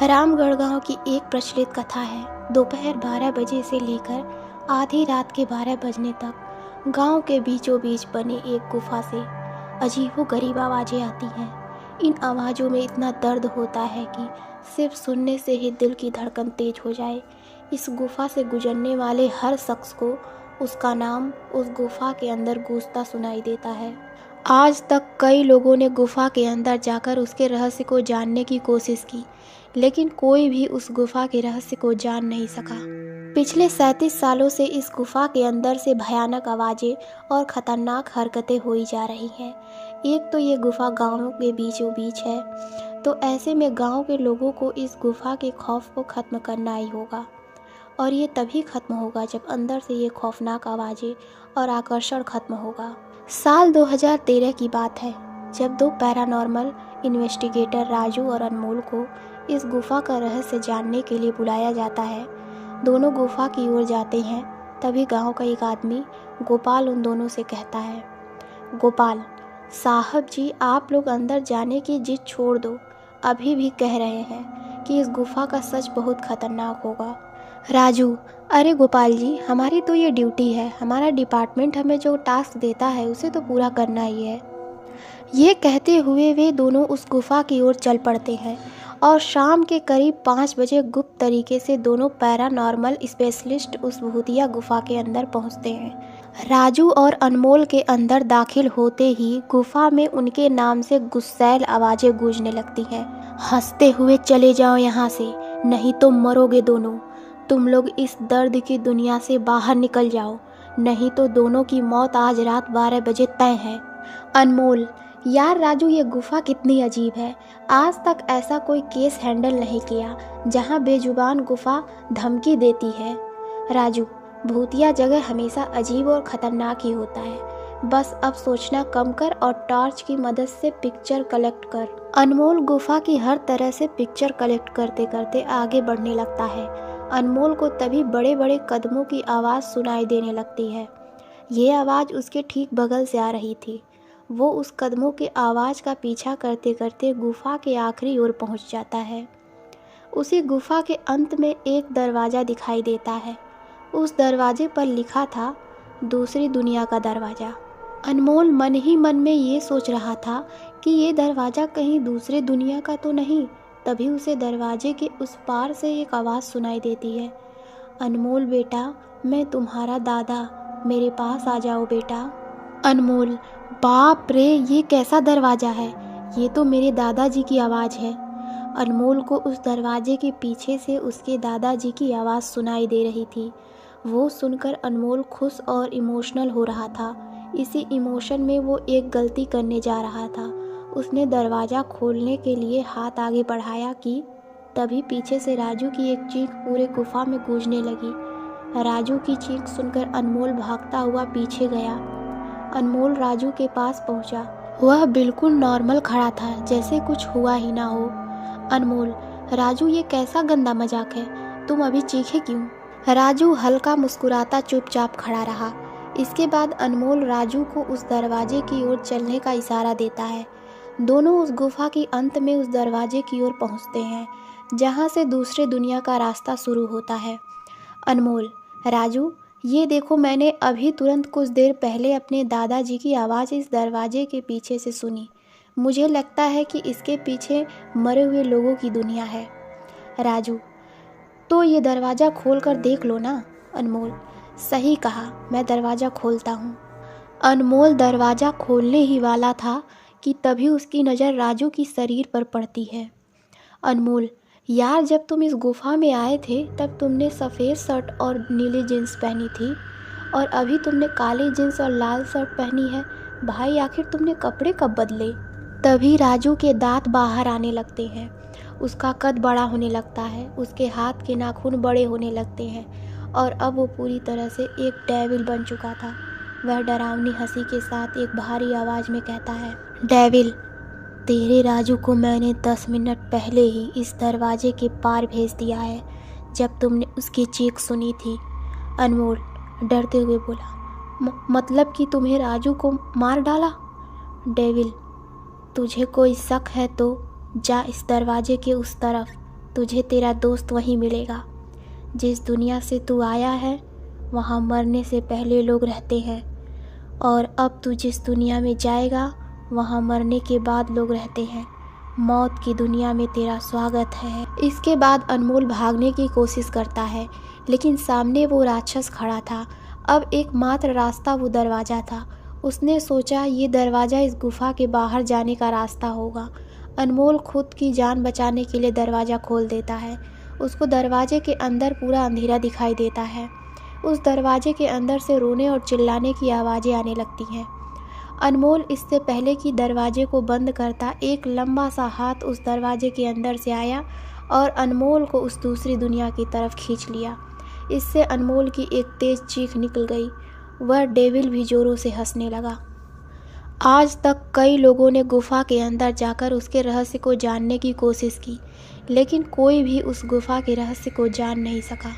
रामगढ़ गांव की एक प्रचलित कथा है। दोपहर 12 बजे से लेकर आधी रात के 12 बजने तक गांव के बीचों बीच बने एक गुफा से अजीबोगरीब आवाज़ें आती हैं। इन आवाज़ों में इतना दर्द होता है कि सिर्फ सुनने से ही दिल की धड़कन तेज हो जाए। इस गुफा से गुजरने वाले हर शख्स को उसका नाम उस गुफा के अंदर गूंजता सुनाई देता है। आज तक कई लोगों ने गुफा के अंदर जाकर उसके रहस्य को जानने की कोशिश की, लेकिन कोई भी उस गुफा के रहस्य को जान नहीं सका। पिछले 37 सालों से इस गुफा के अंदर से भयानक आवाज़ें और ख़तरनाक हरकतें हुई जा रही हैं। एक तो ये गुफा गाँव के बीचों बीच है, तो ऐसे में गांव के लोगों को इस गुफा के खौफ को ख़त्म करना ही होगा, और ये तभी ख़त्म होगा जब अंदर से ये खौफनाक आवाज़ें और आकर्षण ख़त्म होगा। साल 2013 की बात है, जब दो पैरानॉर्मल इन्वेस्टिगेटर राजू और अनमोल को इस गुफा का रहस्य जानने के लिए बुलाया जाता है। दोनों गुफा की ओर जाते हैं, तभी गांव का एक आदमी गोपाल उन दोनों से कहता है, गोपाल साहब जी, आप लोग अंदर जाने की जिद छोड़ दो। अभी भी कह रहे हैं कि इस गुफा का सच बहुत खतरनाक होगा। राजू, अरे गोपाल जी, हमारी तो ये ड्यूटी है, हमारा डिपार्टमेंट हमें जो टास्क देता है उसे तो पूरा करना ही है। ये कहते हुए वे दोनों उस गुफा की ओर चल पड़ते हैं और शाम के करीब 5 बजे गुप्त तरीके से दोनों पैरानॉर्मल स्पेशलिस्ट उस भूतिया गुफा के अंदर पहुंचते हैं। राजू और अनमोल के अंदर दाखिल होते ही गुफा में उनके नाम से गुस्सैल आवाज़ें गूंजने लगती हैं। हंसते हुए चले जाओ यहाँ से, नहीं तो मरोगे दोनों। तुम लोग इस दर्द की दुनिया से बाहर निकल जाओ, नहीं तो दोनों की मौत आज रात 12 बजे तय है। अनमोल, यार राजू, ये गुफा कितनी अजीब है। आज तक ऐसा कोई केस हैंडल नहीं किया जहाँ बेजुबान गुफा धमकी देती है। राजू, भूतिया जगह हमेशा अजीब और ख़तरनाक ही होता है। बस अब सोचना कम कर और टॉर्च की मदद से पिक्चर कलेक्ट कर। अनमोल गुफा की हर तरह से पिक्चर कलेक्ट करते करते आगे बढ़ने लगता है। अनमोल को तभी बड़े बड़े कदमों की आवाज़ सुनाई देने लगती है। ये आवाज़ उसके ठीक बगल से आ रही थी। वो उस कदमों की आवाज़ का पीछा करते करते गुफा के आखिरी ओर पहुंच जाता है। उसी गुफा के अंत में एक दरवाज़ा दिखाई देता है। उस दरवाजे पर लिखा था, दूसरी दुनिया का दरवाज़ा। अनमोल मन ही मन में ये सोच रहा था कि ये दरवाज़ा कहीं दूसरे दुनिया का तो नहीं। तभी उसे दरवाजे के उस पार से एक आवाज़ सुनाई देती है, अनमोल बेटा, मैं तुम्हारा दादा, मेरे पास आ जाओ बेटा। अनमोल, बाप रे, ये कैसा दरवाज़ा है, ये तो मेरे दादाजी की आवाज़ है। अनमोल को उस दरवाजे के पीछे से उसके दादाजी की आवाज़ सुनाई दे रही थी। वो सुनकर अनमोल खुश और इमोशनल हो रहा था। इसी इमोशन में वो एक गलती करने जा रहा था। उसने दरवाज़ा खोलने के लिए हाथ आगे बढ़ाया कि तभी पीछे से राजू की एक चीख पूरे गुफा में गूंजने लगी। राजू की चीख सुनकर अनमोल भागता हुआ पीछे गया। अनमोल राजू के पास पहुंचा। वह बिल्कुल नॉर्मल खड़ा था, जैसे कुछ हुआ ही ना हो। अनमोल, राजू, ये कैसा गंदा मजाक है, तुम अभी चीखे क्यों? राजू हल्का मुस्कुराता चुपचाप खड़ा रहा। इसके बाद अनमोल राजू को उस दरवाजे की ओर चलने का इशारा देता है। दोनों उस गुफा के अंत में उस दरवाजे की ओर पहुंचते हैं, जहां से दूसरे दुनिया का रास्ता शुरू होता है। अनमोल, राजू, ये देखो, मैंने अभी तुरंत कुछ देर पहले अपने दादाजी की आवाज़ इस दरवाजे के पीछे से सुनी। मुझे लगता है कि इसके पीछे मरे हुए लोगों की दुनिया है। राजू, तो ये दरवाज़ा खोल कर देख लो ना। अनमोल, सही कहा, मैं दरवाज़ा खोलता हूँ। अनमोल दरवाज़ा खोलने ही वाला था कि तभी उसकी नज़र राजू की शरीर पर पड़ती है। अनमोल, यार, जब तुम इस गुफा में आए थे तब तुमने सफ़ेद शर्ट और नीली जीन्स पहनी थी, और अभी तुमने काली जीन्स और लाल शर्ट पहनी है। भाई, आखिर तुमने कपड़े कब बदले? तभी राजू के दांत बाहर आने लगते हैं। उसका कद बड़ा होने लगता है, उसके हाथ के नाखून बड़े होने लगते हैं, और अब वो पूरी तरह से एक डेविल बन चुका था। वह डरावनी हंसी के साथ एक भारी आवाज़ में कहता है, डेविल, तेरे राजू को मैंने 10 मिनट पहले ही इस दरवाजे के पार भेज दिया है, जब तुमने उसकी चीख सुनी थी। अनमोल डरते हुए बोला, मतलब कि तुम्हें राजू को मार डाला? डेविल, तुझे कोई शक है तो जा इस दरवाजे के उस तरफ, तुझे तेरा दोस्त वहीं मिलेगा। जिस दुनिया से तू आया है वहाँ मरने से पहले लोग रहते हैं, और अब तू जिस दुनिया में जाएगा वहाँ मरने के बाद लोग रहते हैं। मौत की दुनिया में तेरा स्वागत है। इसके बाद अनमोल भागने की कोशिश करता है, लेकिन सामने वो राक्षस खड़ा था। अब एकमात्र रास्ता वो दरवाज़ा था। उसने सोचा ये दरवाज़ा इस गुफा के बाहर जाने का रास्ता होगा। अनमोल खुद की जान बचाने के लिए दरवाज़ा खोल देता है। उसको दरवाजे के अंदर पूरा अंधेरा दिखाई देता है। उस दरवाजे के अंदर से रोने और चिल्लाने की आवाज़ें आने लगती हैं। अनमोल इससे पहले कि दरवाजे को बंद करता, एक लंबा सा हाथ उस दरवाजे के अंदर से आया और अनमोल को उस दूसरी दुनिया की तरफ खींच लिया। इससे अनमोल की एक तेज़ चीख निकल गई। वह डेविल भी जोरों से हंसने लगा। आज तक कई लोगों ने गुफा के अंदर जाकर उसके रहस्य को जानने की कोशिश की, लेकिन कोई भी उस गुफा के रहस्य को जान नहीं सका।